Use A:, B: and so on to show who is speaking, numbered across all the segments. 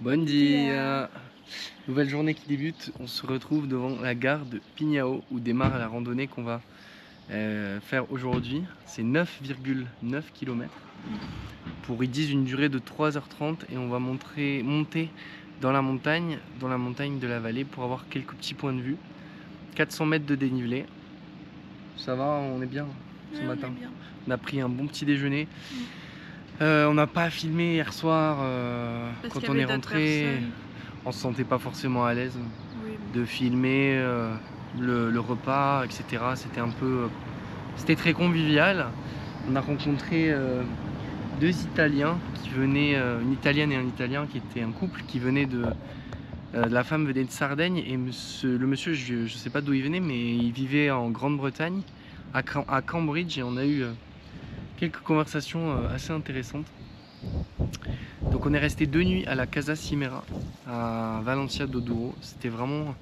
A: Bon dia. Nouvelle journée qui débute, on se retrouve devant la gare de Pignao où démarre la randonnée qu'on va faire aujourd'hui. C'est 9,9 km pour, ils disent, une durée de 3h30 et on va monter dans la montagne de la vallée pour avoir quelques petits points de vue. 400 mètres de dénivelé. Ça va, on est bien ce matin. On a pris un bon petit déjeuner. On n'a pas filmé hier soir quand on est rentré. On se sentait pas forcément à l'aise de filmer le repas, etc. C'était un peu, c'était très convivial. On a rencontré deux Italiens qui venaient, une Italienne et un Italien qui étaient un couple qui venait la femme venait de Sardaigne et le monsieur, je sais pas d'où il venait, mais il vivait en Grande-Bretagne, à Cambridge, et on a eu quelques conversations assez intéressantes. Donc on est resté 2 nuits à la Casa Cimera à Valencia do Douro. C'était vraiment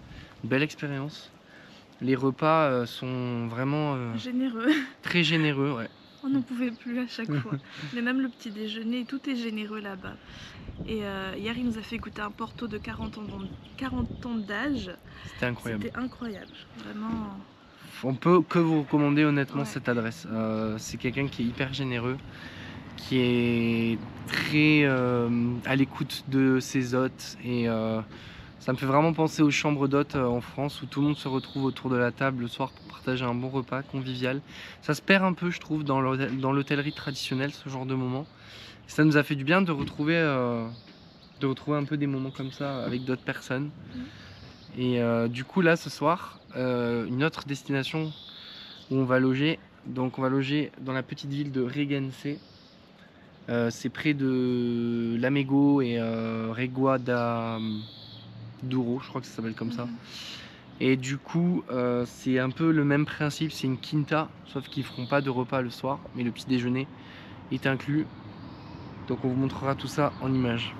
A: une belle expérience. Les repas sont vraiment
B: généreux.
A: Très généreux, ouais.
B: On n'en pouvait plus à chaque fois. Mais même le petit déjeuner, tout est généreux là-bas. Et hier, il nous a fait goûter un Porto de 40 ans d'âge.
A: C'était incroyable.
B: C'était incroyable, vraiment.
A: On peut que vous recommander honnêtement cette adresse. C'est quelqu'un qui est hyper généreux, qui est très à l'écoute de ses hôtes, et ça me fait vraiment penser aux chambres d'hôtes en France où tout le monde se retrouve autour de la table le soir pour partager un bon repas convivial. Ça se perd un peu, je trouve, dans l'hôtellerie traditionnelle, ce genre de moment. Ça nous a fait du bien de retrouver un peu des moments comme ça avec d'autres personnes. Et du coup là ce soir, une autre destination où on va loger. Donc on va loger dans la petite ville de Regense. C'est près de Lamego et Regua da Douro, je crois que ça s'appelle comme ça. Et du coup c'est un peu le même principe, c'est une quinta, sauf qu'ils feront pas de repas le soir, mais le petit déjeuner est inclus. Donc on vous montrera tout ça en images.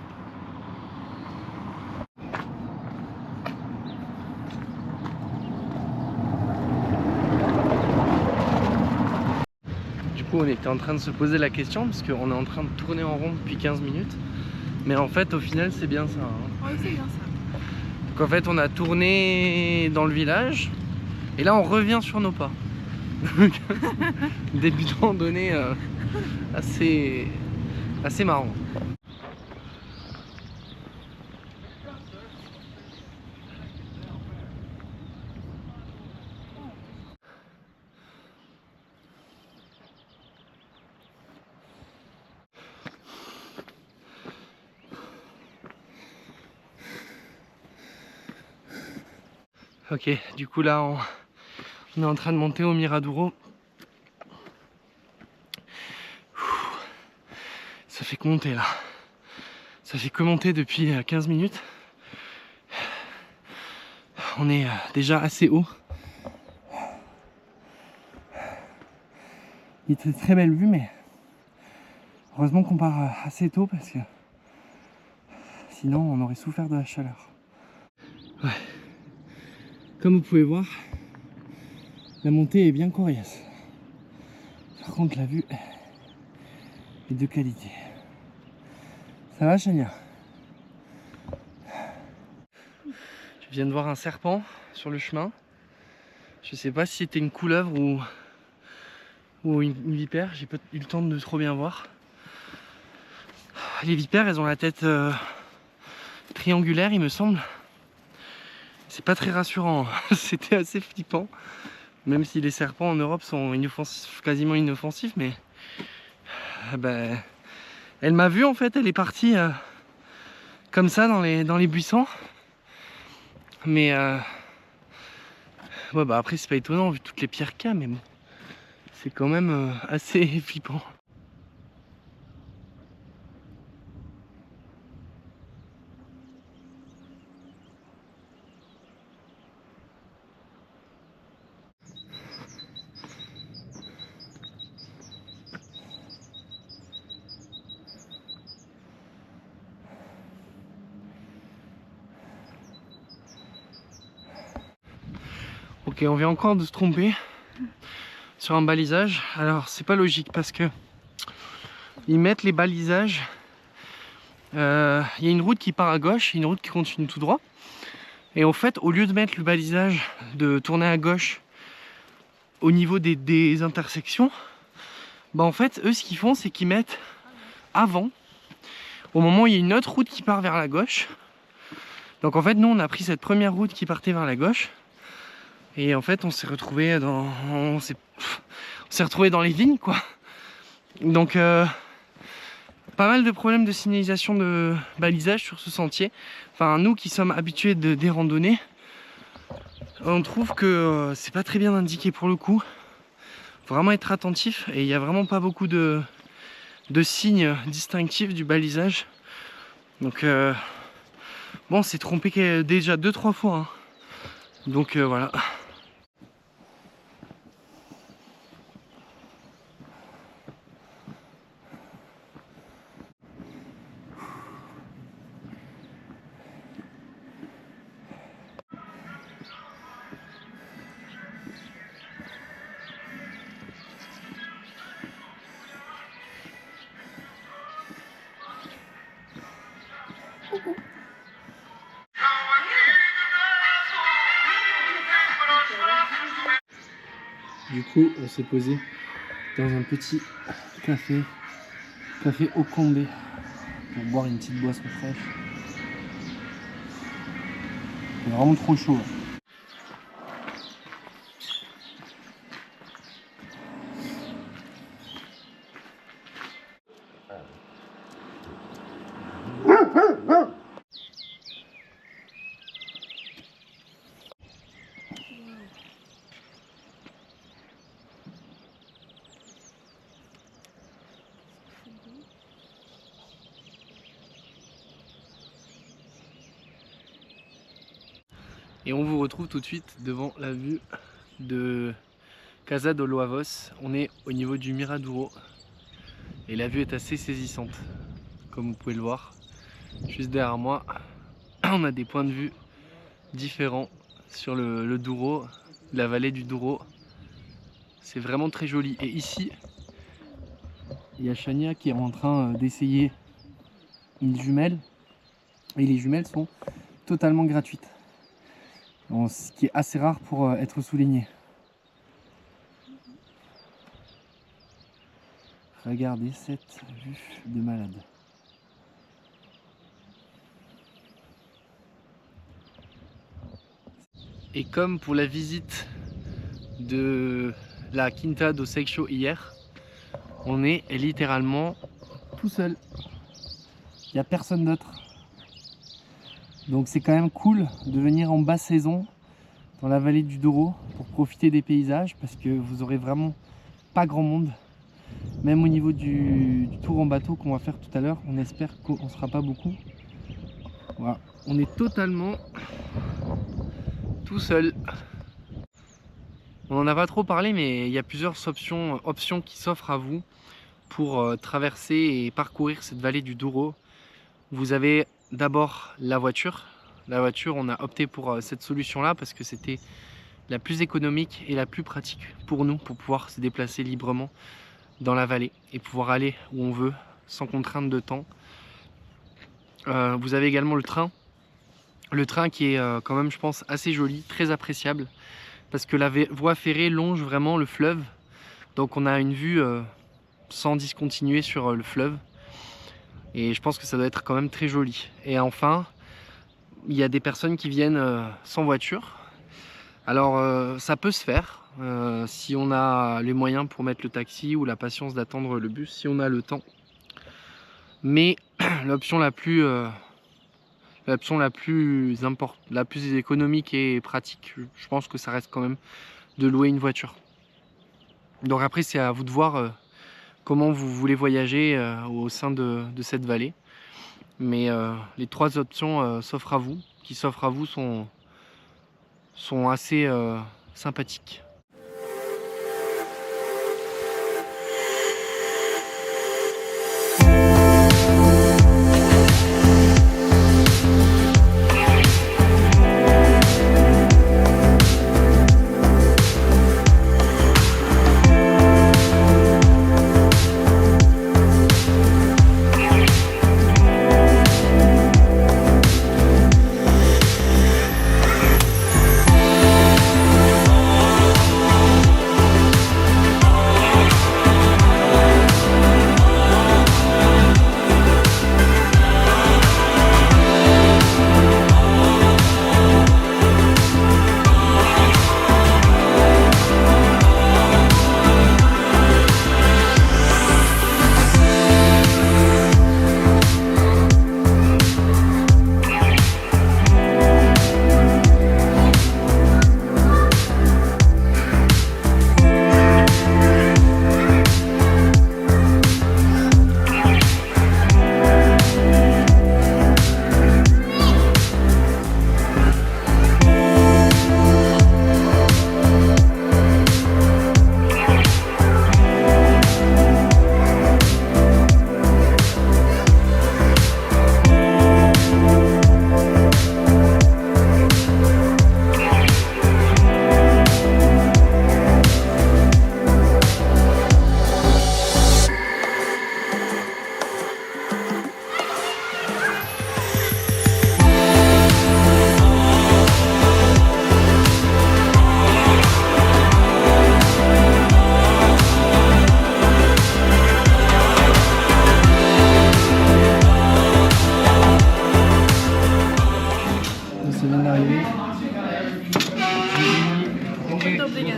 A: On était en train de se poser la question parce qu'on est en train de tourner en rond depuis 15 minutes, mais en fait au final c'est bien ça, hein.
B: Oui, c'est bien ça.
A: Donc en fait on a tourné dans le village et là on revient sur nos pas. Début de randonnée assez marrant. Ok, du coup là on est en train de monter au Miraduro. Ça fait que monter là. Ça fait que monter depuis 15 minutes. On est déjà assez haut. Il était très belle vue, mais heureusement qu'on part assez tôt parce que sinon on aurait souffert de la chaleur. Ouais. Comme vous pouvez voir, la montée est bien coriace. Par contre la vue est de qualité. Ça va, Chania? Je viens de voir un serpent sur le chemin. Je sais pas si c'était une couleuvre ou une vipère, j'ai pas eu le temps de trop bien voir. Les vipères, elles ont la tête triangulaire, il me semble. C'est pas très rassurant, c'était assez flippant. Même si les serpents en Europe sont quasiment inoffensifs, mais elle m'a vu en fait, elle est partie comme ça dans les buissons. Mais ouais, après c'est pas étonnant vu toutes les pierres qu'il y a, mais bon, c'est quand même assez flippant. Ok, on vient encore de se tromper sur un balisage. Alors c'est pas logique parce que ils mettent les balisages il y a une route qui part à gauche et une route qui continue tout droit. Et en fait, au lieu de mettre le balisage de tourner à gauche au niveau des intersections, bah en fait, eux, ce qu'ils font, c'est qu'ils mettent avant, au moment où il y a une autre route qui part vers la gauche. Donc en fait, nous, on a pris cette première route qui partait vers la gauche. Et en fait, on s'est retrouvé dans les vignes, quoi. Donc, pas mal de problèmes de signalisation de balisage sur ce sentier. Enfin, nous qui sommes habitués des randonnées, on trouve que c'est pas très bien indiqué pour le coup. Faut vraiment être attentif et il n'y a vraiment pas beaucoup de signes distinctifs du balisage. Donc, bon, on s'est trompé déjà 2-3 fois. Hein. Donc, voilà. Du coup, on s'est posé dans un petit café Okombe pour boire une petite boisson fraîche. C'est vraiment trop chaud là. Et on vous retrouve tout de suite devant la vue de Casa do Loavos. On est au niveau du Miradouro et la vue est assez saisissante, comme vous pouvez le voir. Juste derrière moi, on a des points de vue différents sur le Douro, la vallée du Douro. C'est vraiment très joli. Et ici, il y a Chania qui est en train d'essayer une jumelle. Et les jumelles sont totalement gratuites. Bon, ce qui est assez rare pour être souligné. Regardez cette vue de malade. Et comme pour la visite de la Quinta do Seixo hier, on est littéralement tout seul. Il n'y a personne d'autre. Donc c'est quand même cool de venir en basse saison dans la vallée du Douro pour profiter des paysages parce que vous aurez vraiment pas grand monde. Même au niveau du tour en bateau qu'on va faire tout à l'heure, on espère qu'on ne sera pas beaucoup. Voilà, on est totalement tout seul. On n'en a pas trop parlé, mais il y a plusieurs options qui s'offrent à vous pour traverser et parcourir cette vallée du Douro. Vous avez d'abord la voiture. La voiture, on a opté pour cette solution-là parce que c'était la plus économique et la plus pratique pour nous pour pouvoir se déplacer librement dans la vallée et pouvoir aller où on veut sans contrainte de temps. Vous avez également le train. Le train qui est quand même, je pense, assez joli, très appréciable parce que la voie ferrée longe vraiment le fleuve. Donc on a une vue sans discontinuer sur le fleuve. Et je pense que ça doit être quand même très joli. Et enfin, il y a des personnes qui viennent sans voiture. Alors ça peut se faire si on a les moyens pour mettre le taxi ou la patience d'attendre le bus, si on a le temps. Mais l'option la plus économique et pratique, je pense que ça reste quand même de louer une voiture. Donc après c'est à vous de voir comment vous voulez voyager au sein de cette vallée. Mais les trois options qui s'offrent à vous sont assez sympathiques.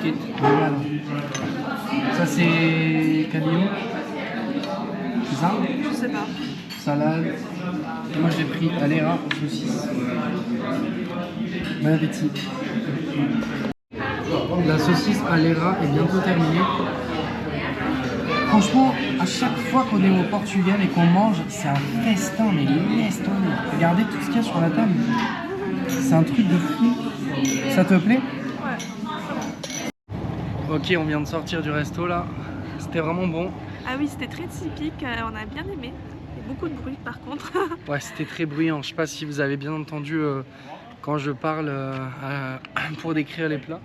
A: it. Regarde. Ça c'est cabillaud. C'est ça?
B: Je sais pas.
A: Salade. Et moi j'ai pris Alera saucisse. Bon appétit. La saucisse Alera est bientôt terminée. Franchement, à chaque fois qu'on est au Portugal et qu'on mange, c'est un festin, mais laisse tomber. Regardez tout ce qu'il y a sur la table. C'est un truc de fou. Ça te plaît?
B: Ouais.
A: Ok, on vient de sortir du resto là. C'était vraiment bon.
B: Ah oui, c'était très typique, on a bien aimé. Il y a beaucoup de bruit par contre.
A: Ouais, c'était très bruyant. Je sais pas si vous avez bien entendu quand je parle pour décrire les plats.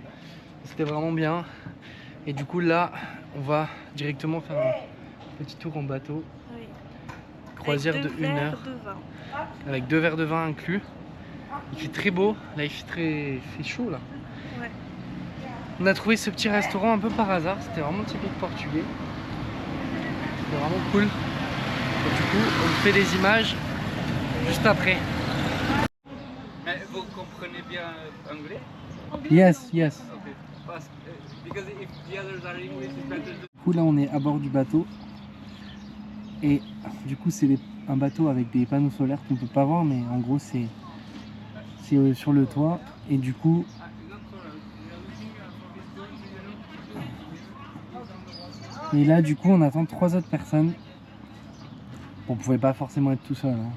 A: C'était vraiment bien. Et du coup là, on va directement faire un petit tour en bateau.
B: Oui.
A: Croisière de 1 heure. Avec 2 verres de vin inclus. Il fait très beau. Là, il fait chaud là.
B: Ouais.
A: On a trouvé ce petit restaurant un peu par hasard. C'était vraiment typique portugais. C'était vraiment cool. Et du coup, on fait des images juste après.
C: Mais vous comprenez bien anglais?
A: Yes, yes.
C: Okay. Because if the others are English, it's better to...
A: Du coup là on est à bord du bateau et du coup c'est un bateau avec des panneaux solaires qu'on peut pas voir, mais en gros c'est sur le toit et du coup et là du coup on attend 3 autres personnes. On pouvait pas forcément être tout seul hein.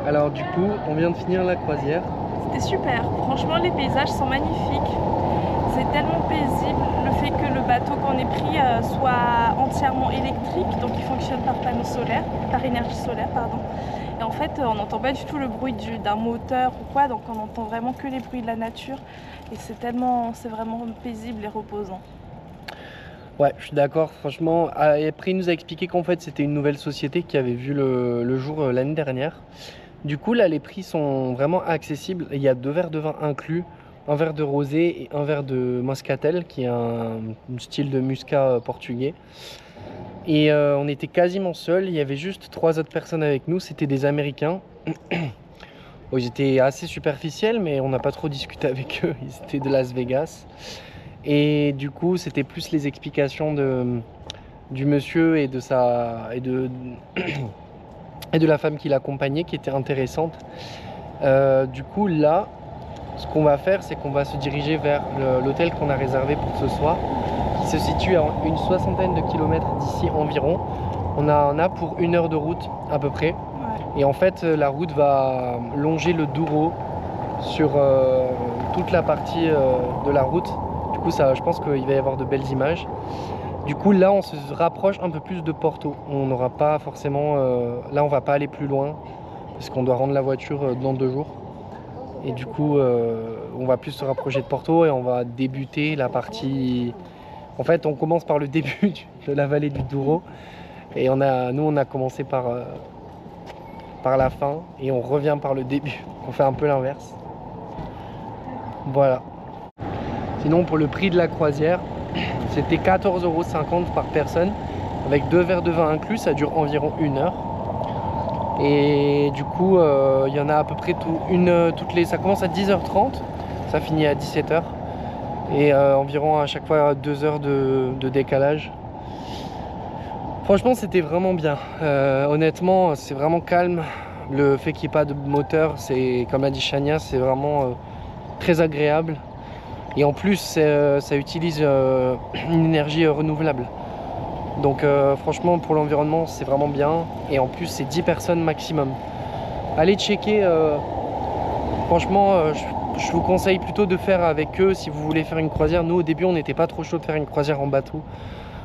A: Alors du coup, on vient de finir la croisière.
B: C'était super, franchement les paysages sont magnifiques. C'est tellement paisible, le fait que le bateau qu'on ait pris soit entièrement électrique, donc il fonctionne par panneaux solaires, par énergie solaire, pardon. Et en fait, on n'entend pas du tout le bruit d'un moteur ou quoi, donc on entend vraiment que les bruits de la nature. Et c'est vraiment paisible et reposant.
A: Ouais, je suis d'accord, franchement. Et après, il nous a expliqué qu'en fait, c'était une nouvelle société qui avait vu le jour l'année dernière. Du coup, là, les prix sont vraiment accessibles. Il y a 2 verres de vin inclus, un verre de rosé et un verre de moscatel, qui est un style de muscat portugais. Et on était quasiment seuls. Il y avait juste 3 autres personnes avec nous. C'était des Américains. Bon, ils étaient assez superficiels, mais on n'a pas trop discuté avec eux. Ils étaient de Las Vegas. Et du coup, c'était plus les explications du monsieur et de la femme qui l'accompagnait qui étaient intéressantes. Du coup, là, ce qu'on va faire, c'est qu'on va se diriger vers l'hôtel qu'on a réservé pour ce soir, qui se situe à une 60aine de kilomètres d'ici environ. On en a pour 1 heure de route à peu près. Ouais. Et en fait, la route va longer le Douro sur toute la partie de la route. Du coup, je pense qu'il va y avoir de belles images. Du coup là on se rapproche un peu plus de Porto. On n'aura pas forcément... là on va pas aller plus loin parce qu'on doit rendre la voiture dans 2 jours. Et du coup on va plus se rapprocher de Porto et on va débuter la partie... En fait on commence par le début de la vallée du Douro. Et nous on a commencé par la fin et on revient par le début. On fait un peu l'inverse. Voilà. Sinon pour le prix de la croisière, c'était 14,50 € par personne. Avec 2 verres de vin inclus, ça dure environ 1 heure. Et du coup, il y en a à peu près ça commence à 10h30, ça finit à 17h. Et environ à chaque fois 2 heures de décalage. Franchement, c'était vraiment bien. Honnêtement, c'est vraiment calme. Le fait qu'il n'y ait pas de moteur, c'est comme l'a dit Chania, c'est vraiment très agréable. Et en plus, ça utilise une énergie renouvelable. Donc franchement, pour l'environnement, c'est vraiment bien. Et en plus, c'est 10 personnes maximum. Allez checker. Franchement, je vous conseille plutôt de faire avec eux si vous voulez faire une croisière. Nous, au début, on n'était pas trop chaud de faire une croisière en bateau.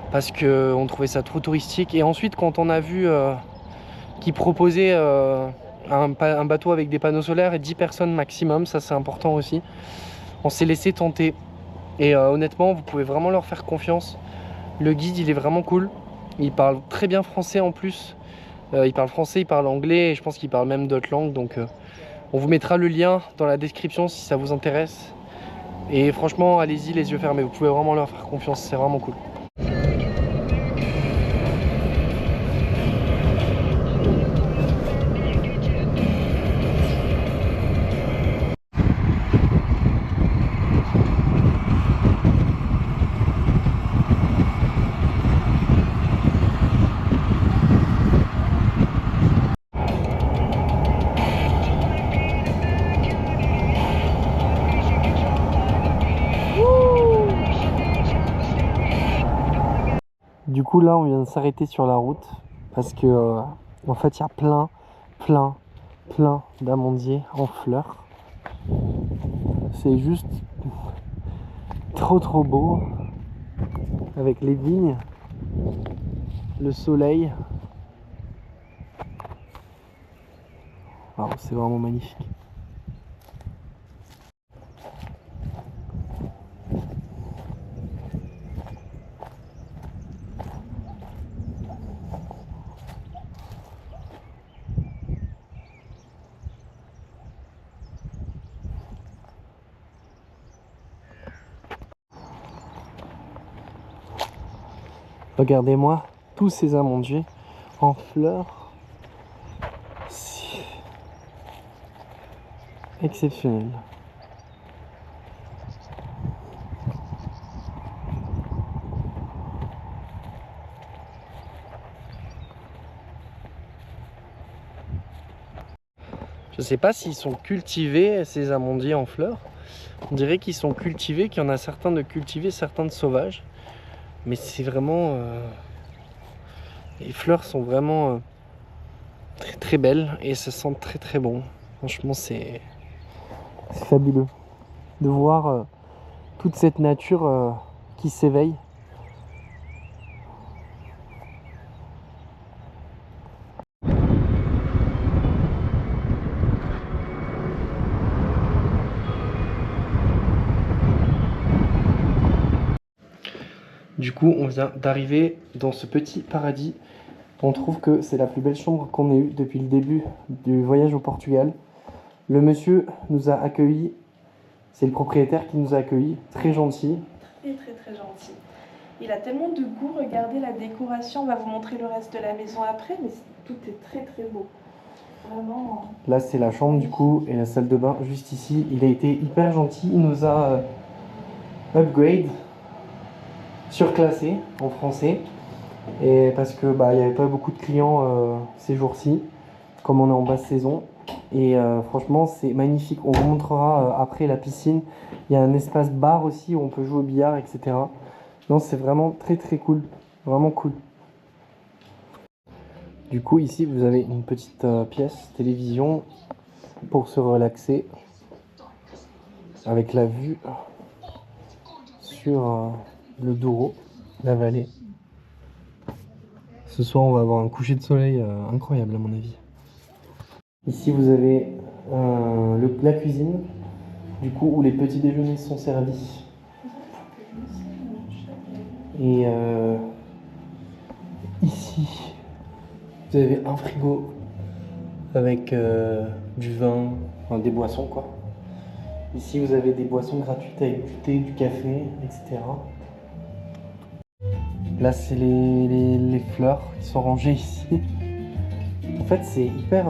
A: Parce qu'on trouvait ça trop touristique. Et ensuite, quand on a vu qu'ils proposaient un bateau avec des panneaux solaires et 10 personnes maximum, ça c'est important aussi, on s'est laissé tenter. Et honnêtement, vous pouvez vraiment leur faire confiance. Le guide, il est vraiment cool. Il parle très bien français en plus. Il parle français, il parle anglais et je pense qu'il parle même d'autres langues. Donc on vous mettra le lien dans la description si ça vous intéresse. Et franchement, allez-y les yeux fermés. Vous pouvez vraiment leur faire confiance, c'est vraiment cool. Du coup là on vient de s'arrêter sur la route parce que en fait il y a plein d'amandiers en fleurs. C'est juste trop beau avec les vignes, le soleil. Wow, c'est vraiment magnifique. Regardez-moi tous ces amandiers en fleurs. C'est exceptionnel. Je sais pas s'ils sont cultivés ces amandiers en fleurs. On dirait qu'ils sont cultivés, qu'il y en a certains de cultivés, certains de sauvages. Mais c'est vraiment... les fleurs sont vraiment très belles et ça sent très bon. Franchement, c'est fabuleux de voir toute cette nature qui s'éveille. Du coup, on vient d'arriver dans ce petit paradis. On trouve que c'est la plus belle chambre qu'on ait eue depuis le début du voyage au Portugal. Le monsieur nous a accueillis, c'est le propriétaire qui nous a accueillis, très gentil.
B: Très gentil. Il a tellement de goût, regardez la décoration, on va vous montrer le reste de la maison après, mais tout est très beau. Vraiment.
A: Là c'est la chambre du coup et la salle de bain juste ici. Il a été hyper gentil, il nous a upgrade, surclassé en français. Et parce que il n'y avait pas beaucoup de clients ces jours-ci, comme on est en basse saison. Et franchement c'est magnifique. On vous montrera après la piscine. Il y a un espace bar aussi où on peut jouer au billard, etc. Non, c'est vraiment très cool, vraiment cool. Du coup ici vous avez une petite pièce télévision pour se relaxer avec la vue sur le Douro, la vallée. Ce soir, on va avoir un coucher de soleil incroyable à mon avis. Ici, vous avez la cuisine, du coup, où les petits déjeuners sont servis. Et ici, vous avez un frigo avec du vin, enfin, des boissons quoi. Ici, vous avez des boissons gratuites avec du thé, du café, etc. Là, c'est les fleurs qui sont rangées ici. En fait, c'est hyper...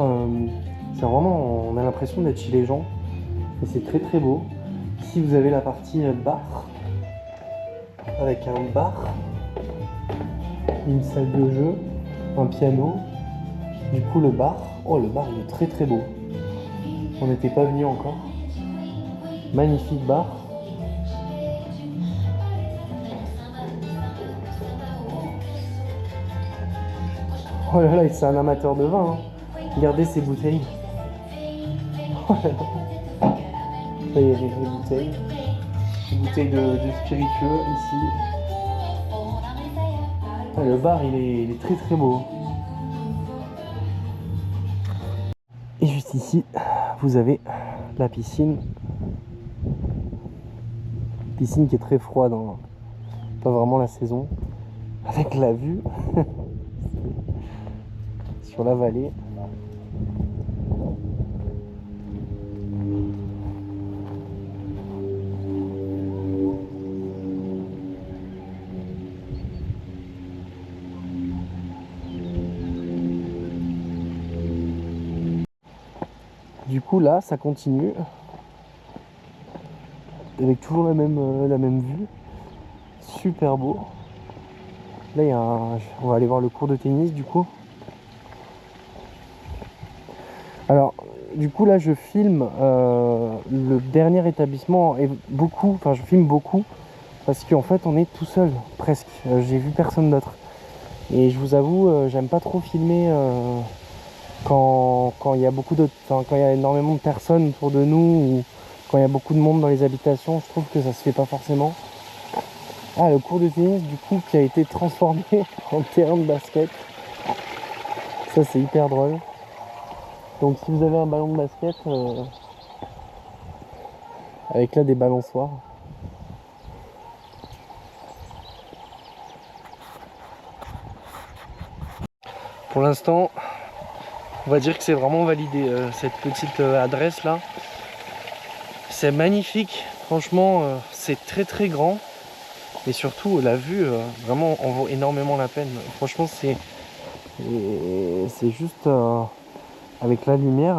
A: c'est vraiment... On a l'impression d'être chez les gens. Et c'est très très beau. Ici, vous avez la partie bar. Avec un bar. Une salle de jeu. Un piano. Du coup, le bar. Oh, le bar, il est très très beau. On n'était pas venu encore. Magnifique bar. Oh là là, c'est un amateur de vin. Hein. Regardez ces bouteilles. Oh là là. Ça y est, les bouteilles. Des bouteilles de spiritueux ici. Ah, le bar, il est très très beau. Et juste ici, vous avez la piscine. Piscine qui est très froide, hein. Pas vraiment la saison. Avec la vue sur la vallée. Du coup là, ça continue. Avec toujours la même vue. Super beau. Là, on va aller voir le cours de tennis du coup. Alors, du coup là, je filme le dernier établissement et je filme beaucoup parce qu'en fait, on est tout seul presque. J'ai vu personne d'autre. Et je vous avoue, j'aime pas trop filmer quand il y a quand il y a énormément de personnes autour de nous ou quand il y a beaucoup de monde dans les habitations. Je trouve que ça se fait pas forcément. Ah, le cours de tennis du coup qui a été transformé en terrain de basket. Ça, c'est hyper drôle. Donc si vous avez un ballon de basket avec là des balançoires. Pour l'instant, on va dire que c'est vraiment validé cette petite adresse là. C'est magnifique, franchement c'est très très grand. Et surtout la vue vraiment en vaut énormément la peine. Franchement c'est juste avec la lumière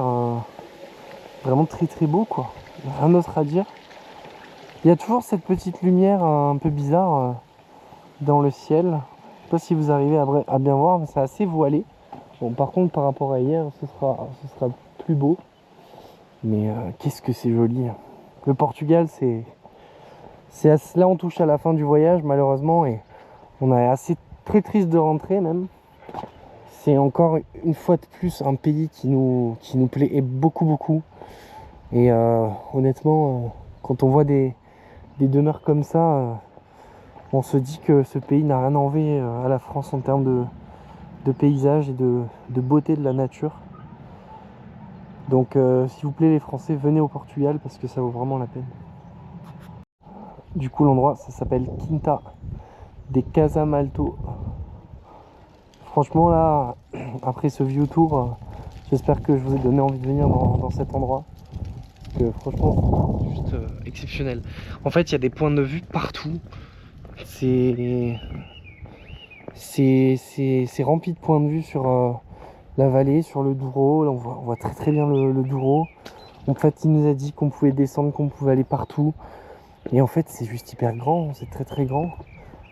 A: vraiment très très beau quoi. Rien d'autre à dire. Il y a toujours cette petite lumière un peu bizarre dans le ciel. Je sais pas si vous arrivez à bien voir, mais c'est assez voilé. Bon, par contre par rapport à hier ce sera plus beau. Mais qu'est-ce que c'est joli. Le Portugal là on touche à la fin du voyage malheureusement et on est assez très triste de rentrer même. C'est encore une fois de plus un pays qui nous plaît et beaucoup. Et honnêtement, quand on voit des demeures comme ça, on se dit que ce pays n'a rien à envier à la France en termes de paysage et de beauté de la nature. Donc s'il vous plaît les Français, venez au Portugal parce que ça vaut vraiment la peine. Du coup l'endroit ça s'appelle Quinta de Casamalto. Franchement là, après ce view tour, j'espère que je vous ai donné envie de venir dans cet endroit. Parce que franchement c'est juste exceptionnel. En fait il y a des points de vue partout. C'est rempli de points de vue sur la vallée, sur le Douro. Là on voit très très bien le Douro. En fait il nous a dit qu'on pouvait descendre, qu'on pouvait aller partout. Et en fait c'est juste hyper grand, c'est très très grand.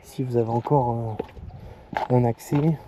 A: Si vous avez encore un accès.